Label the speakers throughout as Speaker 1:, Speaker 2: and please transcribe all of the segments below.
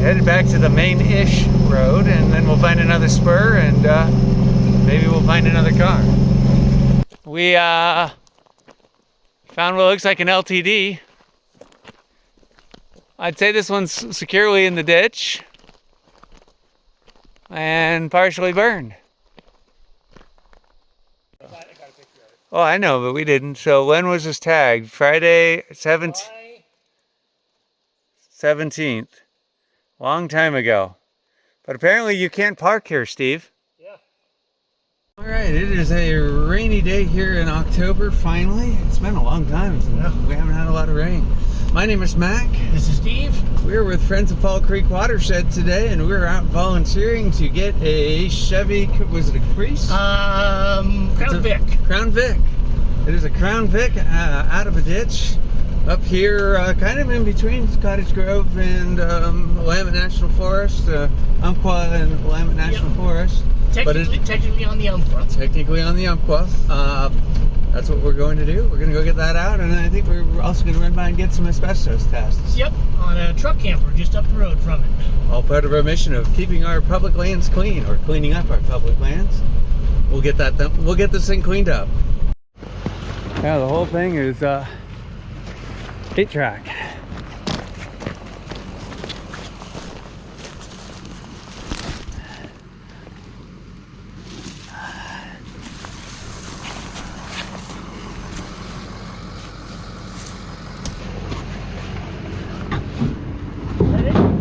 Speaker 1: headed back to the main-ish road, and then we'll find another spur, and maybe we'll find another car. We found what looks like an LTD. I'd say this one's securely in the ditch and partially burned.
Speaker 2: I got a picture of it.
Speaker 1: Oh, I know, but we didn't. So when was this tagged? Friday 17th. Long time ago. But apparently you can't park here, Steve.
Speaker 2: Yeah.
Speaker 1: All right, it is a rainy day here in October, finally. It's been a long time since we haven't had a lot of rain. My name is Mac.
Speaker 2: This is Steve.
Speaker 1: We're with Friends of Fall Creek Watershed today, and we're out volunteering to get a Chevy, was it a Caprice?
Speaker 2: Crown Vic.
Speaker 1: Crown Vic. It is a Crown Vic out of a ditch up here, kind of in between Cottage Grove and Willamette National Forest, Umpqua and Willamette National Forest.
Speaker 2: Technically on the Umpqua.
Speaker 1: Technically on the Umpqua. That's what we're going to do. We're going to go get that out, and I think we're also going to run by and get some asbestos tests.
Speaker 2: Yep, on a truck camper just up the road from it.
Speaker 1: All part of our mission of keeping our public lands clean, or cleaning up our public lands. We'll get that done. We'll get this thing cleaned up. Yeah, the whole thing is 8-track.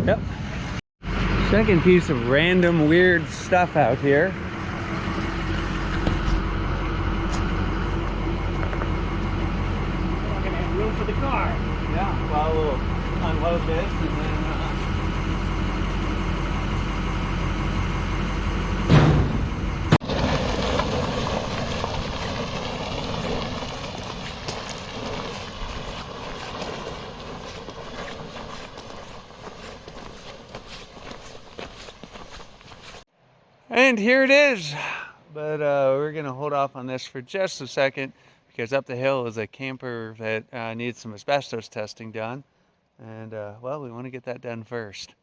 Speaker 1: Yep. Second piece of random weird stuff out here.
Speaker 2: We're gonna have room for the car.
Speaker 1: Yeah, well, we'll unload this and then and here it is. But we're gonna hold off on this for just a second, because up the hill is a camper that needs some asbestos testing done, and well, we want to get that done first.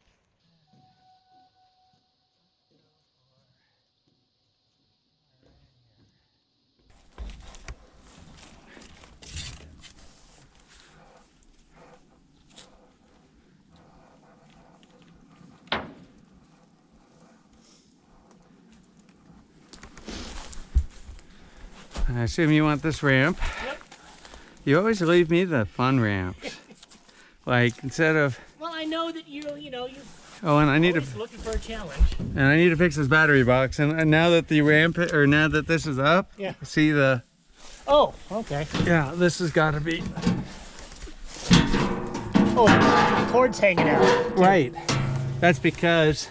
Speaker 1: I assume you want this ramp.
Speaker 2: Yep.
Speaker 1: You always leave me the fun ramps. Like, instead of...
Speaker 2: Well, I know that you're
Speaker 1: oh, and I need to...
Speaker 2: looking for a challenge.
Speaker 1: And I need to fix this battery box. And now that the ramp, or now that this is up,
Speaker 2: Yeah.
Speaker 1: see the...
Speaker 2: Oh, okay.
Speaker 1: Yeah, this has got to be...
Speaker 2: Oh, the cord's hanging out.
Speaker 1: Right. That's because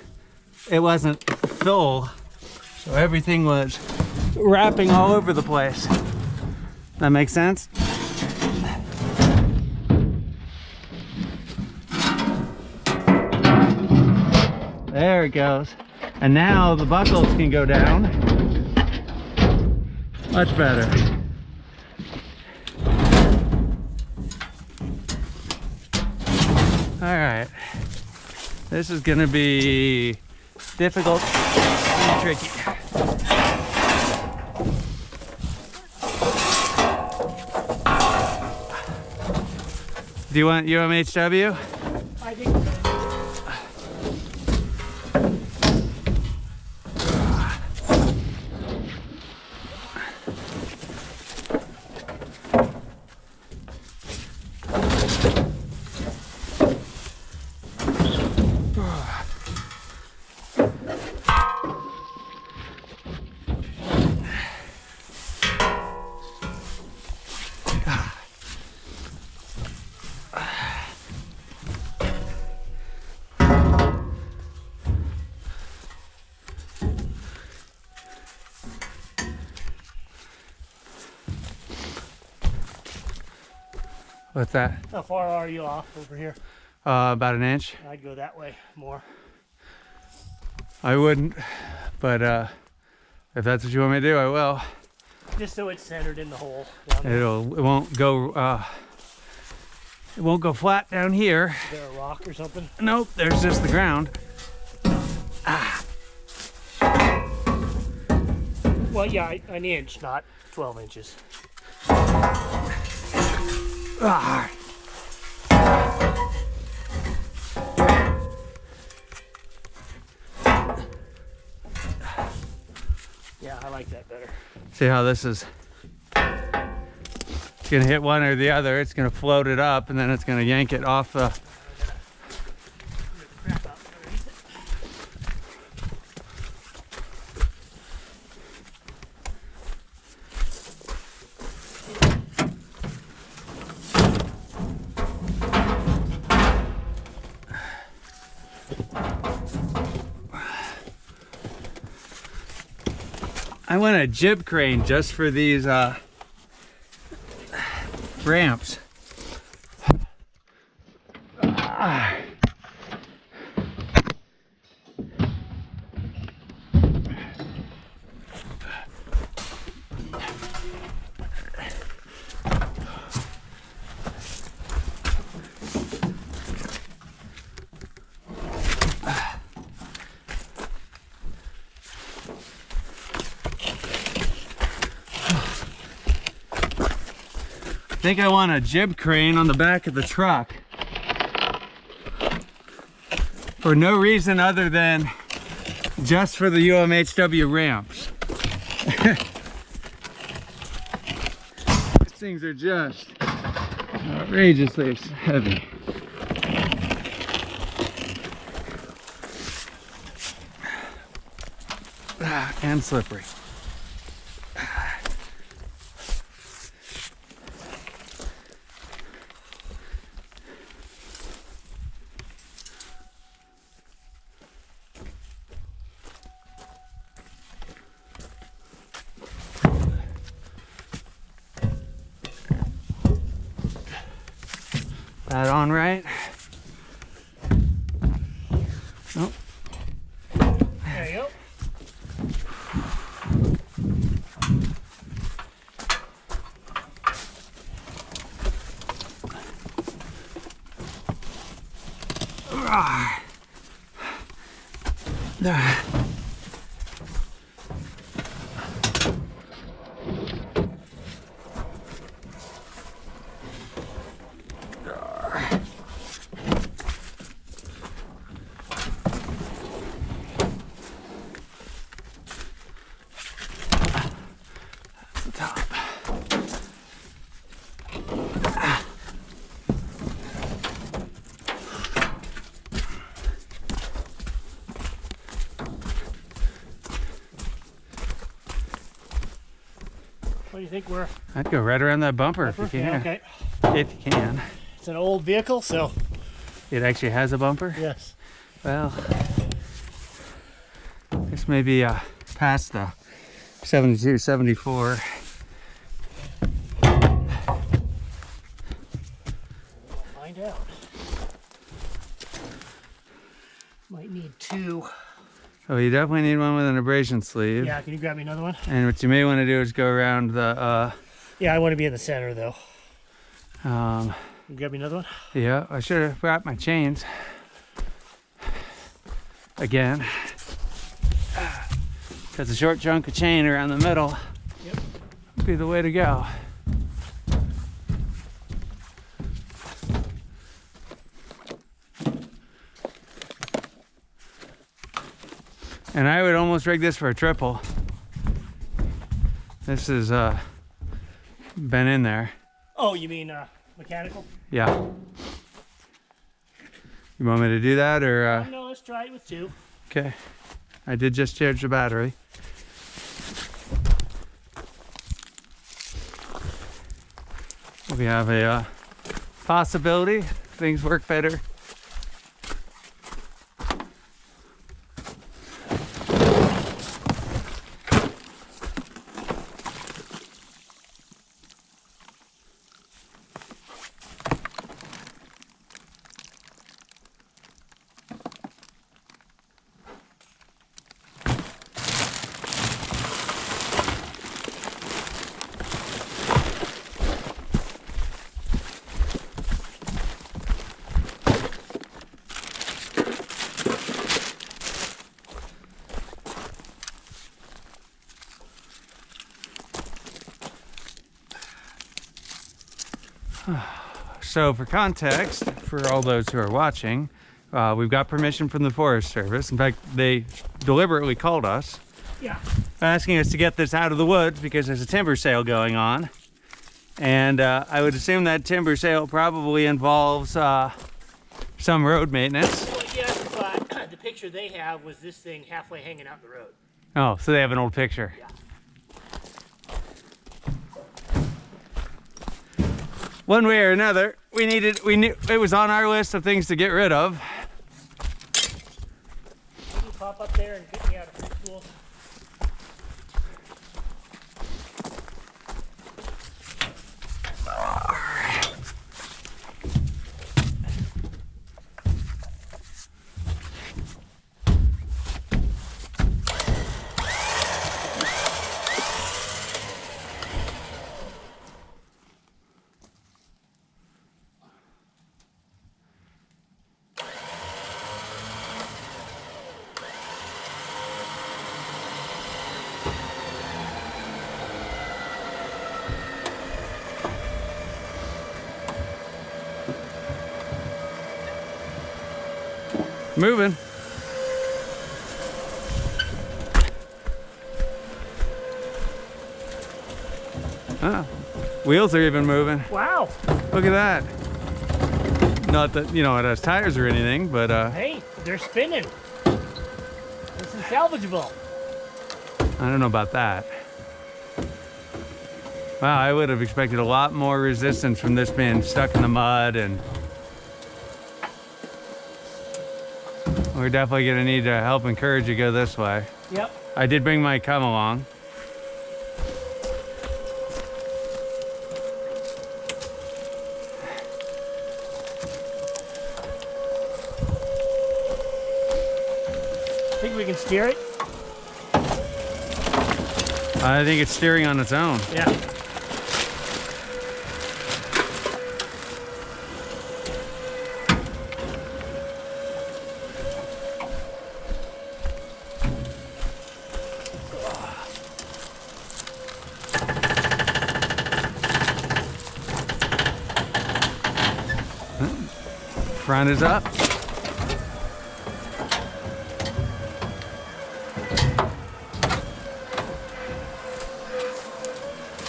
Speaker 1: it wasn't full. So everything was wrapping all over the place. That makes sense? There it goes. And now the buckles can go down. Much better. All right. This is gonna be difficult and tricky. Do you want UMHW?
Speaker 2: I think so.
Speaker 1: What's that?
Speaker 2: How far are you off over here?
Speaker 1: About an inch.
Speaker 2: I'd go that way more.
Speaker 1: I wouldn't, but if that's what you want me to do, I will.
Speaker 2: Just so it's centered in the hole.
Speaker 1: It won't go It won't go flat down here.
Speaker 2: Is there a rock or something?
Speaker 1: Nope, there's just the ground.
Speaker 2: Well, yeah, an inch, not 12 inches.
Speaker 1: Ah.
Speaker 2: Yeah, I like that better.
Speaker 1: See how this is? It's gonna hit one or the other. It's gonna float it up, and then it's gonna yank it off the.
Speaker 2: Crap out underneath it.
Speaker 1: I want a jib crane just for these ramps. I think I want a jib crane on the back of the truck for no reason other than just for the UMHW ramps. These things are just outrageously heavy. And slippery. That on right? Nope.
Speaker 2: There you go.
Speaker 1: There.
Speaker 2: What do you think we're?
Speaker 1: I'd go right around that bumper if you can.
Speaker 2: Yeah, okay.
Speaker 1: If you can.
Speaker 2: It's an old vehicle, so
Speaker 1: It actually has a bumper?
Speaker 2: yes.
Speaker 1: Well, this may be past the 72, 74.
Speaker 2: Find out. Might need two.
Speaker 1: Oh, you definitely need one with an abrasion sleeve.
Speaker 2: Yeah, can you grab me another one?
Speaker 1: And what you may want to do is go around the,
Speaker 2: Yeah, I want to be in the center though.
Speaker 1: um,
Speaker 2: Can you grab me another one?
Speaker 1: yeah, I should have brought my chains. Again. Because a short chunk of chain around the middle
Speaker 2: Yep.
Speaker 1: would be the way to go. And I would almost rig this for a triple. This has been in there.
Speaker 2: Oh, you mean mechanical?
Speaker 1: Yeah. You want me to do that or?
Speaker 2: No, let's try it with two.
Speaker 1: Okay. I did just charge the battery. We have a possibility things work better. So for context, for all those who are watching, we've got permission from the Forest Service. In fact, they deliberately called us,
Speaker 2: Yeah.
Speaker 1: asking us to get this out of the woods because there's a timber sale going on. And I would assume that timber sale probably involves some road maintenance.
Speaker 2: Well, yes, but the picture they have was this thing halfway hanging out in the road.
Speaker 1: Oh, so they have an old picture.
Speaker 2: Yeah.
Speaker 1: One way or another, we knew it was on our list of things to get rid of.
Speaker 2: Can you pop up there and get me out of free tools?
Speaker 1: Moving. Oh, wheels are even moving.
Speaker 2: Wow.
Speaker 1: Look at that. Not that, you know, it has tires or anything, but
Speaker 2: Hey, they're spinning. This is salvageable.
Speaker 1: I don't know about that. Wow, I would have expected a lot more resistance from this being stuck in the mud, and we're definitely gonna need to help encourage you to go this way.
Speaker 2: Yep.
Speaker 1: I did bring my come along.
Speaker 2: Think we can steer it?
Speaker 1: I think it's steering on its own.
Speaker 2: Yeah.
Speaker 1: Front is up.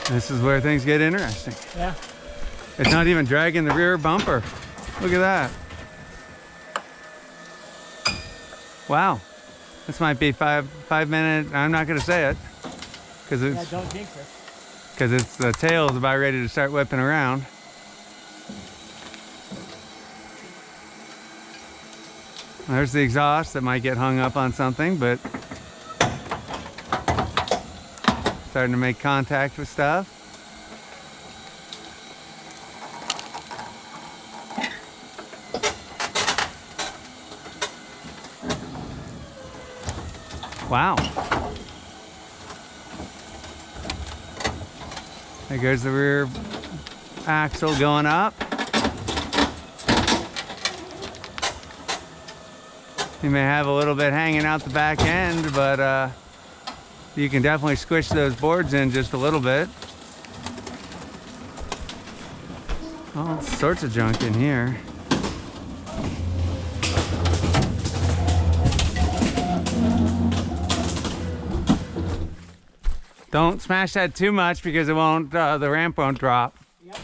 Speaker 1: This is where things get interesting.
Speaker 2: Yeah.
Speaker 1: It's not even dragging the rear bumper. Look at that. Wow. This might be five minute. I'm not gonna say it because
Speaker 2: Yeah,
Speaker 1: it's
Speaker 2: don't jinx it.
Speaker 1: the tail is about ready to start whipping around. There's the exhaust that might get hung up on something, but starting to make contact with stuff. Wow. There goes the rear axle going up. You may have a little bit hanging out the back end, but you can definitely squish those boards in just a little bit. All sorts of junk in here. Don't smash that too much because it won't, the ramp won't drop.
Speaker 2: Yep.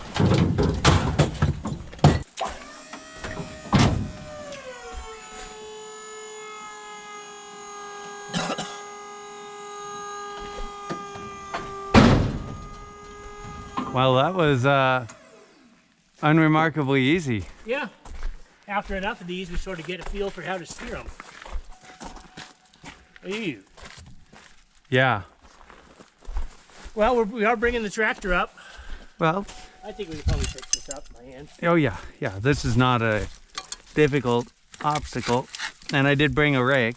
Speaker 1: Well, that was unremarkably easy.
Speaker 2: Yeah. After enough of these, we sort of get a feel for how to steer them. Ew.
Speaker 1: Yeah.
Speaker 2: Well, we are bringing the tractor up.
Speaker 1: Well,
Speaker 2: I think we can probably fix this up by hand.
Speaker 1: oh yeah, yeah. This is not a difficult obstacle. And I did bring a rake.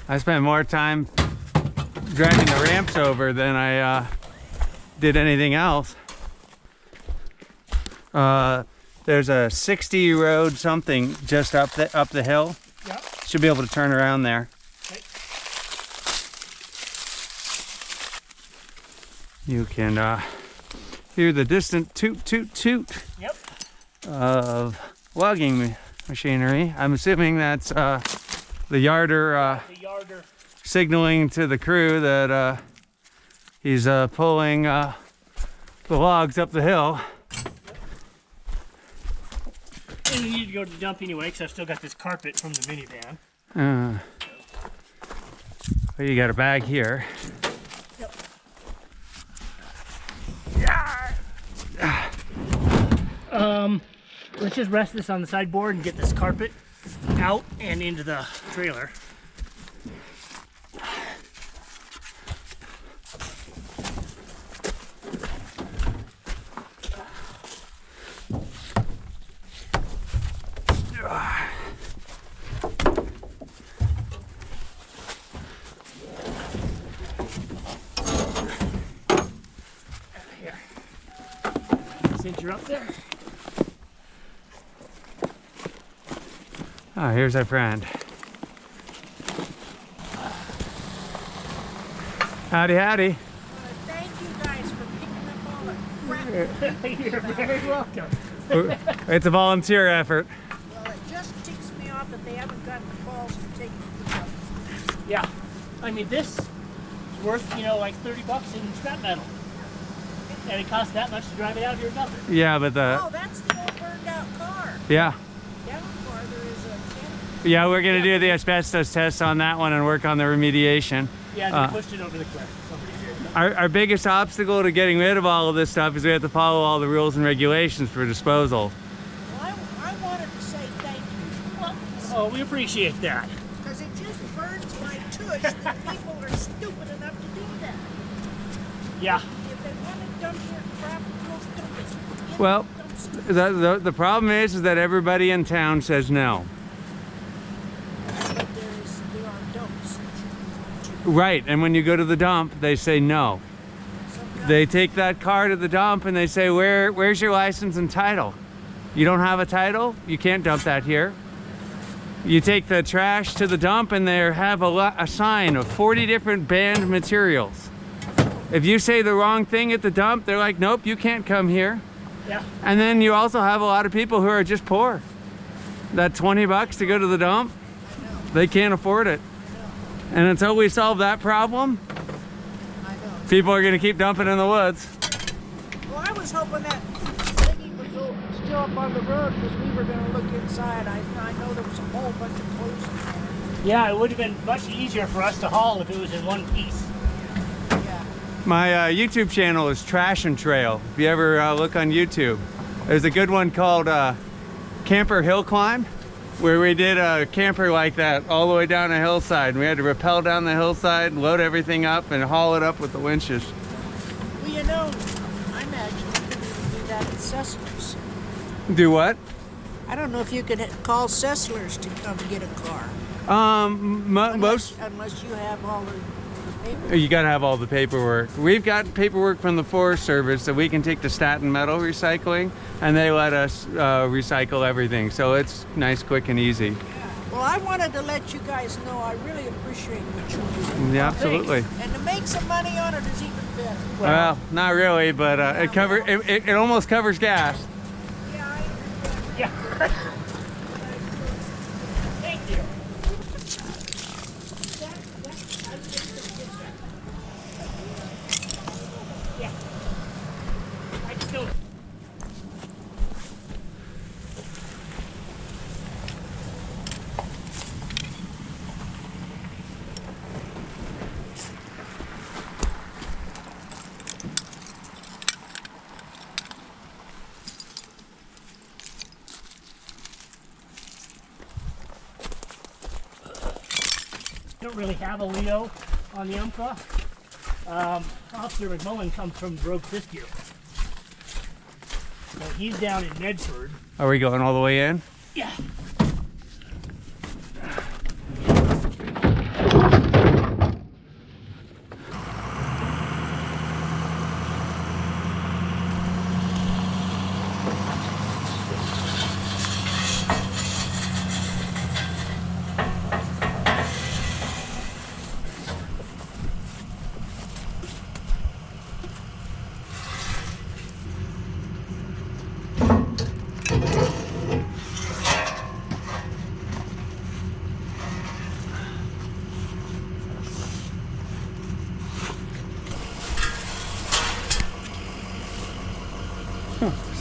Speaker 1: I spent more time dragging the ramps over than I did anything else. There's a 60 road something just up the hill.
Speaker 2: Yep.
Speaker 1: Should be able to turn around there.
Speaker 2: Okay.
Speaker 1: You can hear the distant toot toot toot
Speaker 2: Yep.
Speaker 1: of logging machinery. I'm assuming that's the yarder
Speaker 2: The yarder.
Speaker 1: signaling to the crew that he's pulling the logs up the hill.
Speaker 2: And we need to go to the dump anyway, because I've still got this carpet from the minivan.
Speaker 1: Well, you got a bag here.
Speaker 2: Yep. Let's just rest this on the sideboard and get this carpet out and into the trailer. Here. Since you're up there.
Speaker 1: Oh, here's our friend. Howdy, howdy.
Speaker 3: Thank you guys for picking up all the crap.
Speaker 2: You're very welcome.
Speaker 1: It's a volunteer effort.
Speaker 3: Well, it just ticks me off that they haven't got the balls to take it to the
Speaker 2: Yeah. I mean, this is worth, you know, like 30 bucks in scrap metal. And it costs that much to drive it out here, nothing.
Speaker 1: Yeah, but
Speaker 3: Oh, that's the old burned out car.
Speaker 1: yeah.
Speaker 3: Down farther is a camp.
Speaker 1: Yeah, we're gonna do the asbestos test on that one and work on the remediation.
Speaker 2: Yeah, they pushed it over the cliff. Somebody did.
Speaker 1: Our biggest obstacle to getting rid of all of this stuff is we have to follow all the rules and regulations for disposal.
Speaker 3: Well, I wanted to say thank you.
Speaker 2: Oh, we appreciate that.
Speaker 3: Because it just burns my tush that people are stupid enough to do that.
Speaker 2: Yeah.
Speaker 3: If they want to dump their crap, go dump it.
Speaker 1: Well, the problem is that everybody in town says no.
Speaker 3: But there are dumps.
Speaker 1: Right, and when you go to the dump, they say no.
Speaker 3: Sometimes
Speaker 1: They take that car to the dump and they say, where's your license and title? You don't have a title? You can't dump that here. You take the trash to the dump and they have a sign of 40 different banned materials. If you say the wrong thing at the dump, they're like, nope, you can't come here.
Speaker 2: Yeah.
Speaker 1: And then you also have a lot of people who are just poor. That 20 bucks to go to the dump, they can't afford it. And until we solve that problem,
Speaker 3: I know.
Speaker 1: people are gonna keep dumping in the woods.
Speaker 3: Well, I was hoping that thingy was still up on the road because we were going to look inside. I know there was a whole bunch of clothes in there.
Speaker 2: Yeah, it would have been much easier for us to haul if it was in one piece.
Speaker 3: Yeah.
Speaker 1: My YouTube channel is Trash and Trail. If you ever look on YouTube, there's a good one called Camper Hill Climb, where we did a camper like that all the way down a hillside. We had to rappel down the hillside, load everything up, and haul it up with the winches.
Speaker 3: Well, you know, I imagine you could even do that at Sessler's.
Speaker 1: Do what?
Speaker 3: I don't know if you could call Sessler's to come get a car.
Speaker 1: Most
Speaker 3: Unless you have all the paper.
Speaker 1: you gotta have all the paperwork. We've got paperwork from the Forest Service that we can take to Staten Metal Recycling, and they let us recycle everything. So it's nice, quick, and easy.
Speaker 3: Well, I wanted to let you guys know I really appreciate what you do.
Speaker 1: Yeah, absolutely.
Speaker 3: And to make some money on it is even better.
Speaker 1: Well, not really, but it almost covers gas.
Speaker 3: Yeah, I understand.
Speaker 2: Yeah. Thank you. Yeah. I just don't. Don't really have a Leo on the Umpqua. Officer McMullen comes from Rogue Fiskeview. So he's down in Medford.
Speaker 1: Are we going all the way in?
Speaker 2: Yeah.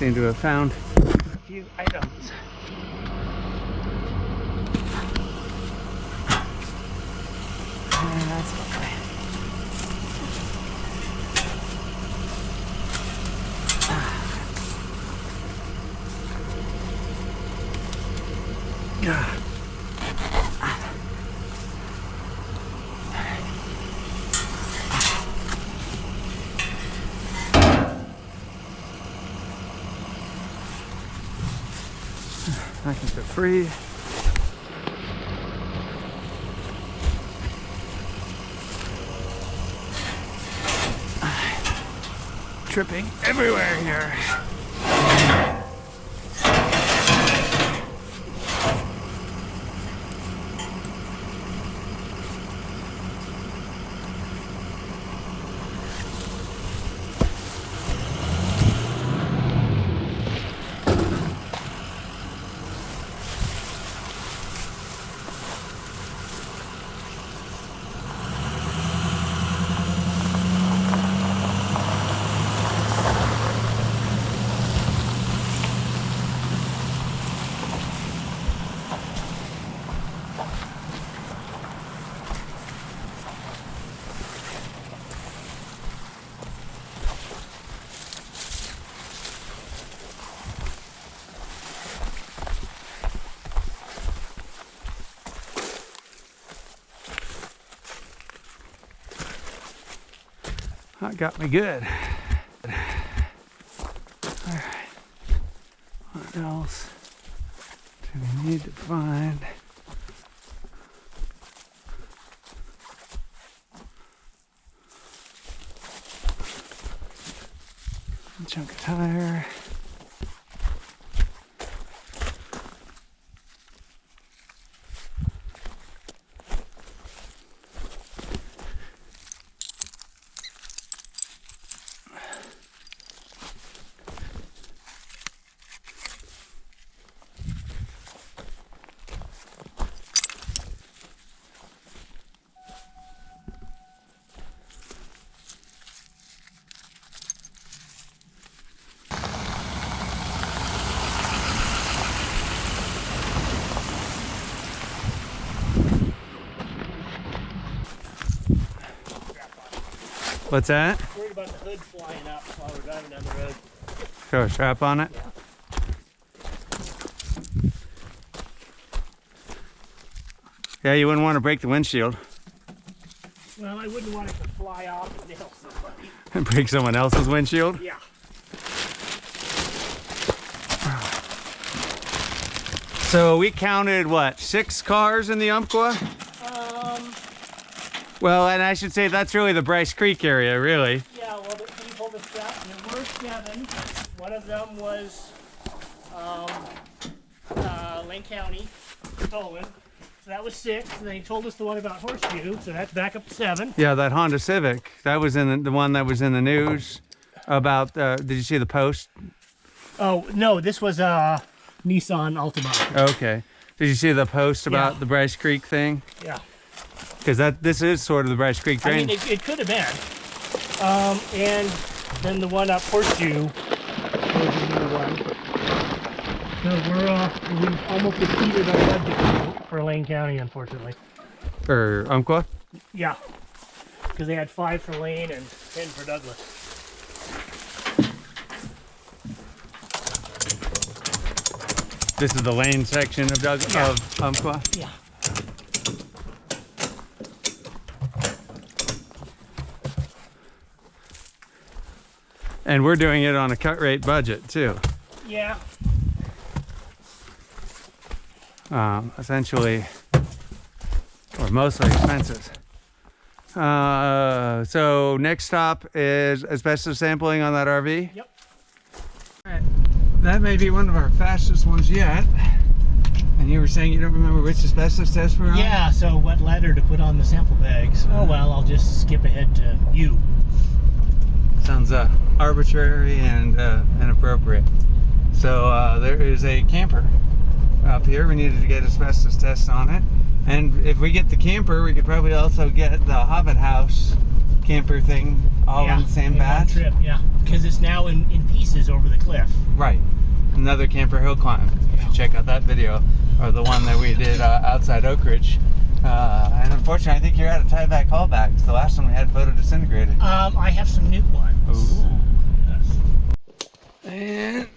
Speaker 1: seem to have found a few items. That's lovely. I can feel free. Tripping everywhere here. That got me good. Alright. What else do we need to find? A chunk of tire. What's that?
Speaker 2: Worried about the hood flying up while we're driving down the road.
Speaker 1: Throw a strap on it? Yeah, you wouldn't want to break the windshield.
Speaker 2: Well, I wouldn't want it to fly off and nail somebody.
Speaker 1: And break someone else's windshield?
Speaker 2: Yeah.
Speaker 1: So we counted, what, 6 cars in the Umpqua? Well, and I should say that's really the Bryce Creek area, really.
Speaker 2: Yeah, well, he pulled us out. There were 7. One of them was Lane County, stolen. So that was 6. And then he told us the one about Horseshoe, so that's back up to 7.
Speaker 1: Yeah, that Honda Civic. That was in the one that was in the news about, did you see the post?
Speaker 2: Oh, no, this was Nissan Altima.
Speaker 1: Okay. Did you see the post about the Bryce Creek thing?
Speaker 2: Yeah.
Speaker 1: Because this is sort of the Bryce Creek drain.
Speaker 2: I mean, it could have been. And then the one up Horseshoe was a new one. So we've almost exceeded our budget for Lane County, unfortunately.
Speaker 1: Or Umpqua?
Speaker 2: Yeah, because they had 5 for Lane and 10 for Douglas.
Speaker 1: This is the Lane section of of Umpqua?
Speaker 2: Yeah.
Speaker 1: And we're doing it on a cut rate budget too.
Speaker 2: Yeah.
Speaker 1: Essentially, or mostly expenses. So next stop is asbestos sampling on that RV.
Speaker 2: Yep.
Speaker 1: All right. That may be one of our fastest ones yet. And you were saying you don't remember which asbestos test we're on?
Speaker 2: Yeah, so what letter to put on the sample bags? Oh well, I'll just skip ahead to U.
Speaker 1: Sounds arbitrary and inappropriate. So there is a camper up here. We needed to get asbestos tests on it. And if we get the camper, we could probably also get the Hobbit House camper thing all in the same batch.
Speaker 2: Trip, yeah, because it's now in pieces over the cliff.
Speaker 1: Right. Another camper hill climb. You should check out that video, or the one that we did outside Oak Ridge. And unfortunately, I think you're out of tieback haulbacks. The last one we had photo disintegrated.
Speaker 2: I have some new ones.
Speaker 1: Ooh.
Speaker 2: Yes.
Speaker 1: And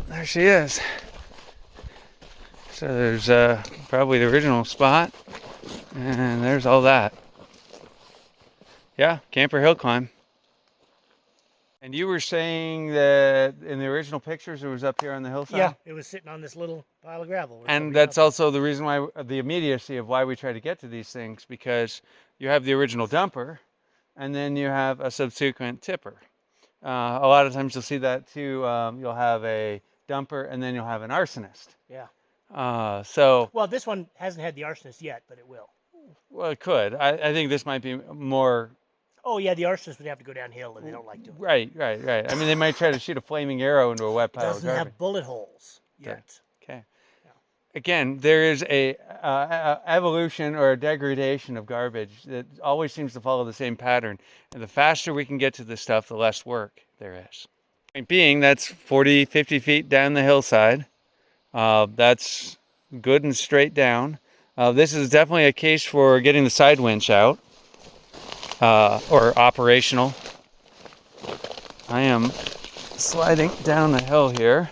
Speaker 1: there she is. So there's probably the original spot, and there's all that. Yeah, camper hill climb. And you were saying that in the original pictures it was up here on the hillside?
Speaker 2: Yeah, it was sitting on this little pile of gravel.
Speaker 1: And that's also the reason why, the immediacy of why we try to get to these things, because you have the original dumper, and then you have a subsequent tipper. A lot of times you'll see that too. You'll have a dumper, and then you'll have an arsonist.
Speaker 2: Yeah.
Speaker 1: Well,
Speaker 2: this one hasn't had the arsonist yet, but it will.
Speaker 1: Well, it could. I think this might be more.
Speaker 2: Oh yeah, the arsonists would have to go downhill, and they don't like doing it.
Speaker 1: Right. I mean, they might try to shoot a flaming arrow into a wet pile of
Speaker 2: Doesn't
Speaker 1: garbage.
Speaker 2: have bullet holes yet.
Speaker 1: Okay. Yeah. Again, there is a evolution or a degradation of garbage that always seems to follow the same pattern. And the faster we can get to this stuff, the less work there is. Point being, that's 40, 50 feet down the hillside. That's good and straight down. This is definitely a case for getting the side winch out. Or operational. I am sliding down the hill here.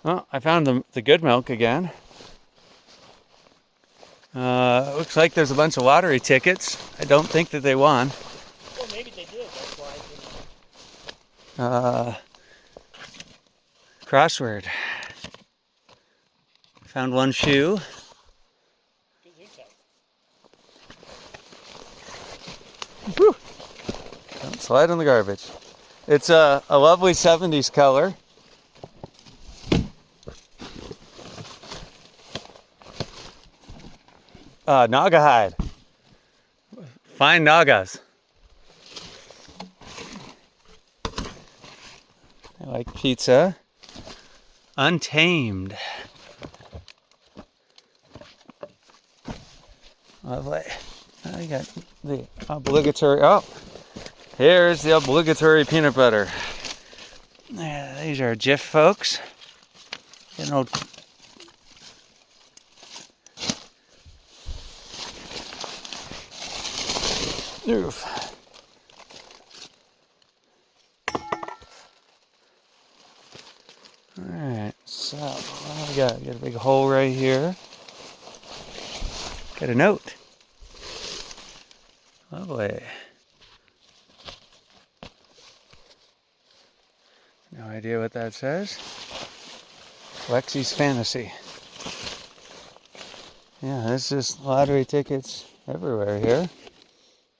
Speaker 1: Oh, I found the good milk again. Looks like there's a bunch of lottery tickets. I don't think that they won.
Speaker 2: Well, maybe they did. That's why.
Speaker 1: Crossword. Found one shoe. Whew. Don't slide on the garbage. It's a lovely 70s color. Naga hide. Fine nagas. I like pizza. Untamed. Lovely. I got the obligatory, here's the obligatory peanut butter. Yeah, these are Jif folks. Getting old. Oof. Alright, so what do we got? We got a big hole right here. Got a note. Lovely. No idea what that says. Lexi's Fantasy. Yeah, there's just lottery tickets everywhere here.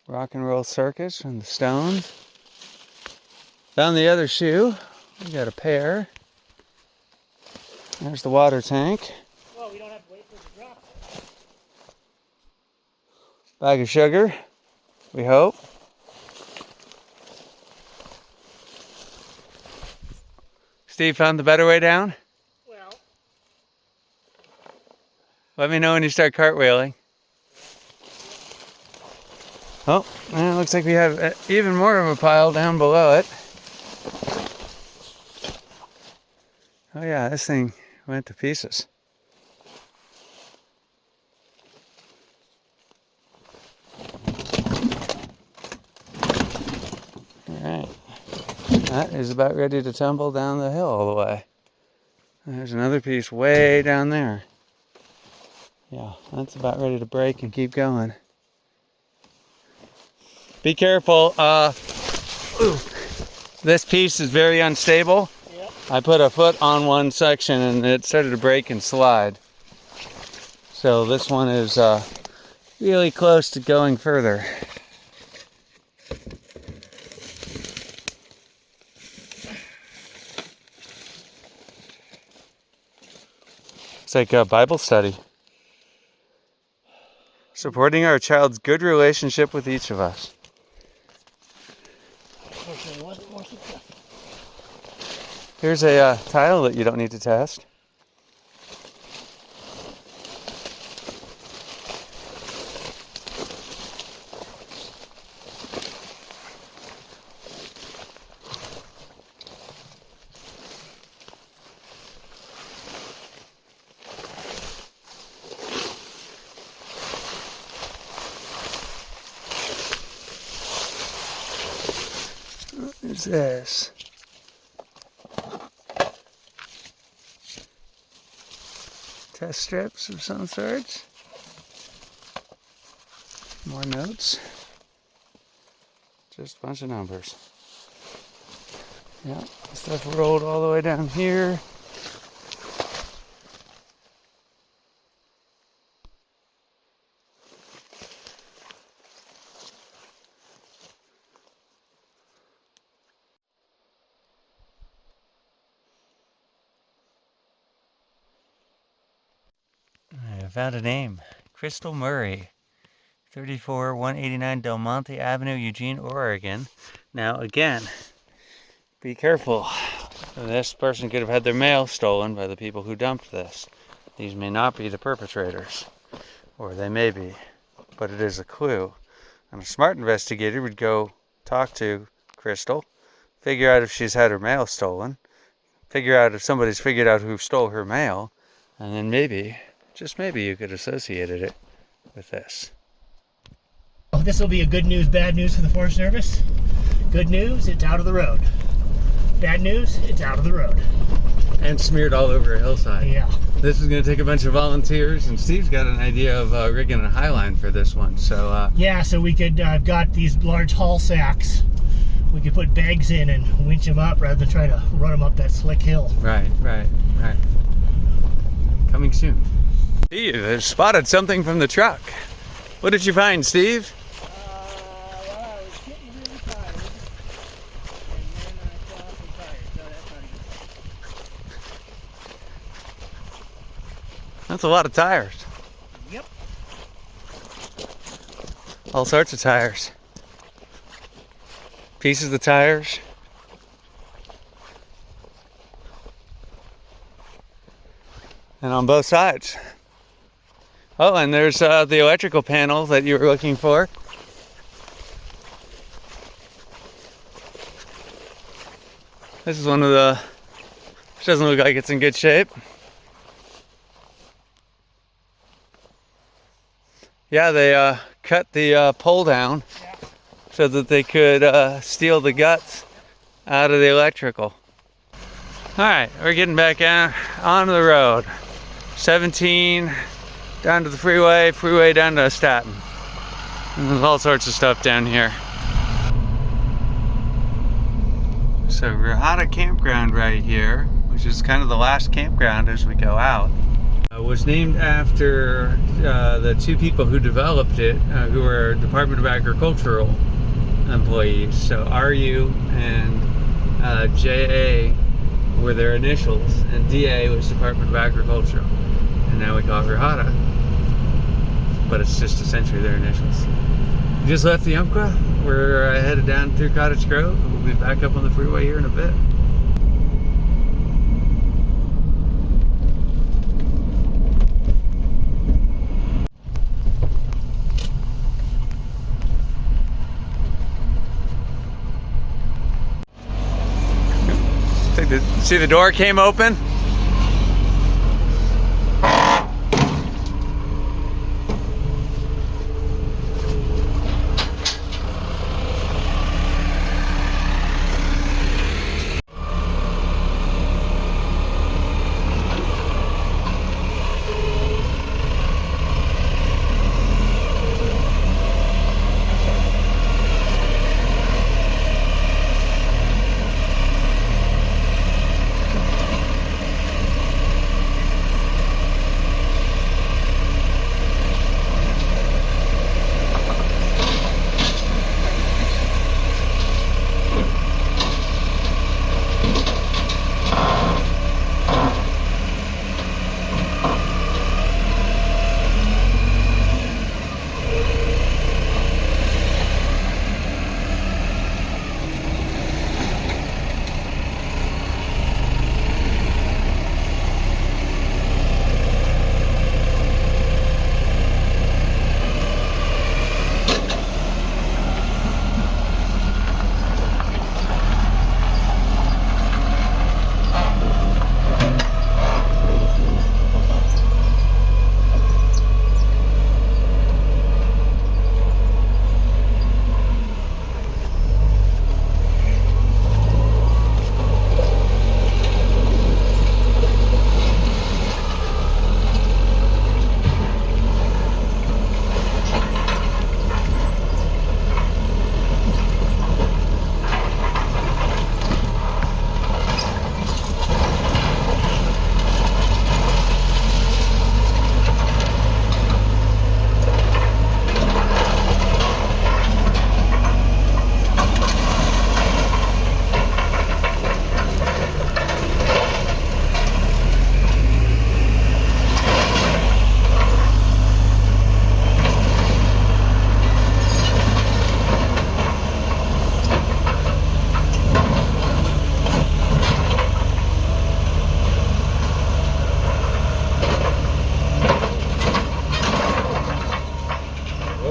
Speaker 1: Rock and Roll Circus from the Stones. Found the other shoe. We got a pair. There's the water tank.
Speaker 2: Well, we don't have to wait for it to drop.
Speaker 1: Bag of sugar. We hope. Steve found the better way down?
Speaker 2: Well.
Speaker 1: Let me know when you start cartwheeling. Oh, and it looks like we have even more of a pile down below it. Oh yeah, this thing went to pieces. Alright, that is about ready to tumble down the hill all the way. There's another piece way down there. Yeah, that's about ready to break and keep going. Be careful, this piece is very unstable.
Speaker 2: Yep.
Speaker 1: I put a foot on one section and it started to break and slide. So this one is really close to going further. It's like a Bible study. Supporting our child's good relationship with each of us. Here's a tile that you don't need to test. is this? Test strips of some sorts. More notes. Just a bunch of numbers. Yeah, stuff rolled all the way down here. I found a name. Crystal Murray. 34189 Del Monte Avenue, Eugene, Oregon. Now again, be careful. This person could have had their mail stolen by the people who dumped this. These may not be the perpetrators, or they may be, but it is a clue. And a smart investigator would go talk to Crystal, figure out if she's had her mail stolen, figure out if somebody's figured out who stole her mail, and then maybe, just maybe, you could associate it with this.
Speaker 2: This will be a good news, bad news for the Forest Service. Good news, it's out of the road. Bad news, it's out of the road.
Speaker 1: And smeared all over a hillside.
Speaker 2: Yeah.
Speaker 1: This is going to take a bunch of volunteers, and Steve's got an idea of rigging a highline for this one. So
Speaker 2: yeah, so we could, I've got these large haul sacks. We could put bags in and winch them up rather than try to run them up that slick hill.
Speaker 1: Right. Coming soon. Steve has spotted something from the truck. What did you find, Steve?
Speaker 3: Well, I was getting really tired, and then I saw some tires, so that's not good.
Speaker 1: That's a lot of tires.
Speaker 3: Yep.
Speaker 1: All sorts of tires. Pieces of tires. And on both sides. Oh, and there's the electrical panel that you were looking for. This is one of the, which doesn't look like it's in good shape. Yeah, they cut the pole down so that they could steal the guts out of the electrical. Alright, we're getting back onto the road. 17 down to the freeway down to Staten. And there's all sorts of stuff down here. So Rahata Campground right here, which is kind of the last campground as we go out, was named after the two people who developed it, who were Department of Agricultural employees. So RU and JA were their initials, and DA was Department of Agriculture. And now we call it Rahata, but it's just essentially their initials. We just left the Umpqua. We're headed down through Cottage Grove. We'll be back up on the freeway here in a bit. See the door came open?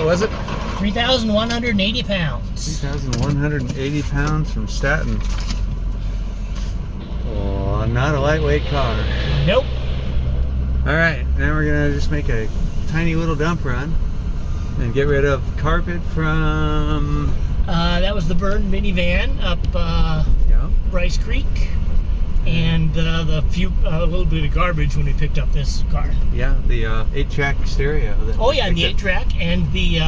Speaker 1: was it?
Speaker 2: 3,180 pounds.
Speaker 1: 3,180 pounds from Staten. Oh, not a lightweight car.
Speaker 2: Nope.
Speaker 1: All right, now we're gonna just make a tiny little dump run and get rid of carpet from...
Speaker 2: That was the burned minivan up
Speaker 1: Yeah.
Speaker 2: Bryce Creek, and the few a little bit of garbage when we picked up this car.
Speaker 1: Yeah, the 8-track stereo.
Speaker 2: Oh yeah, and the 8-track and the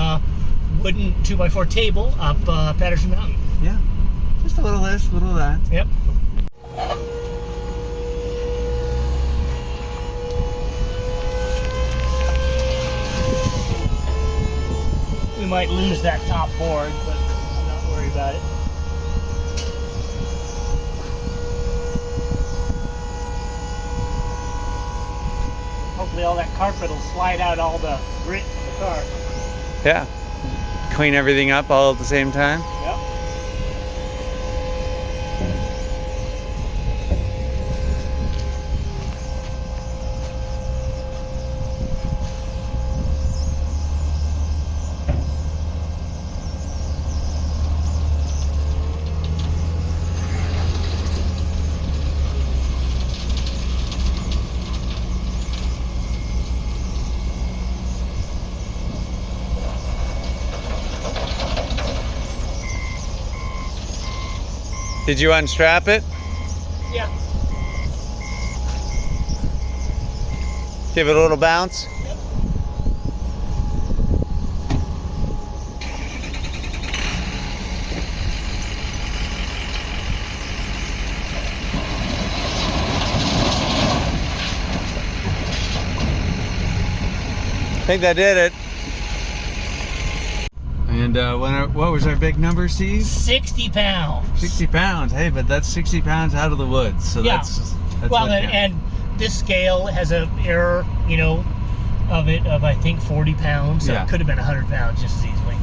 Speaker 2: wooden 2x4 table up Patterson Mountain.
Speaker 1: Yeah, just a little this, a little that.
Speaker 2: Yep. We might lose that top board, but not worry about it. Hopefully all that carpet will slide out all the grit from the car.
Speaker 1: Yeah. Clean everything up all at the same time.
Speaker 2: Yep.
Speaker 1: Did you unstrap it?
Speaker 2: Yeah.
Speaker 1: Give it a little bounce?
Speaker 2: Yep.
Speaker 1: I think that did it. And what was our big number, Steve?
Speaker 2: 60 pounds.
Speaker 1: 60 pounds. Hey, but that's 60 pounds out of the woods. So
Speaker 2: Yeah.
Speaker 1: that's
Speaker 2: Well,
Speaker 1: what counts.
Speaker 2: and this scale has an error, you know, of I think 40 pounds. So
Speaker 1: Yeah.
Speaker 2: it could have been 100 pounds just as easily.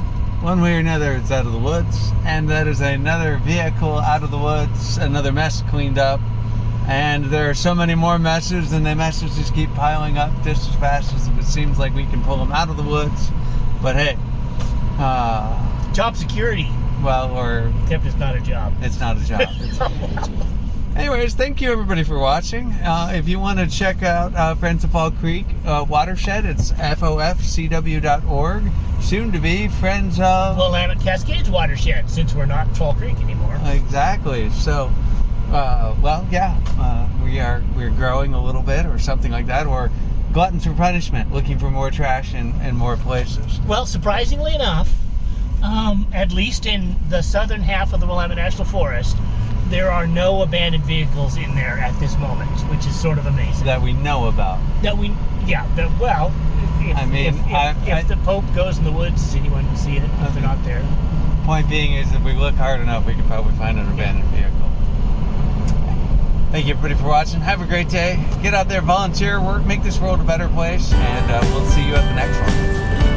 Speaker 1: One way or another, it's out of the woods, and that is another vehicle out of the woods, another mess cleaned up, and there are so many more messes, and the messes just keep piling up just as fast as it seems like we can pull them out of the woods. But hey,
Speaker 2: Job security.
Speaker 1: well, or
Speaker 2: Except it's not a job.
Speaker 1: it's not a job. Anyways, thank you everybody for watching. If you want to check out Friends of Fall Creek Watershed, it's FOFCW.org. Soon to be Friends of...
Speaker 2: Willamette Cascades watershed, since we're not Fall Creek anymore.
Speaker 1: Exactly. So, well, yeah, we're growing a little bit, or something like that, or gluttons for punishment, looking for more trash in more places.
Speaker 2: Well, surprisingly enough, at least in the southern half of the Willamette National Forest, there are no abandoned vehicles in there at this moment, which is sort of amazing.
Speaker 1: That we know about.
Speaker 2: Well, if the Pope goes in the woods, does anyone see it if they're not there?
Speaker 1: Point being is, if we look hard enough, we can probably find an abandoned vehicle. Thank you everybody for watching. Have a great day. Get out there, volunteer, work, make this world a better place, and we'll see you at the next one.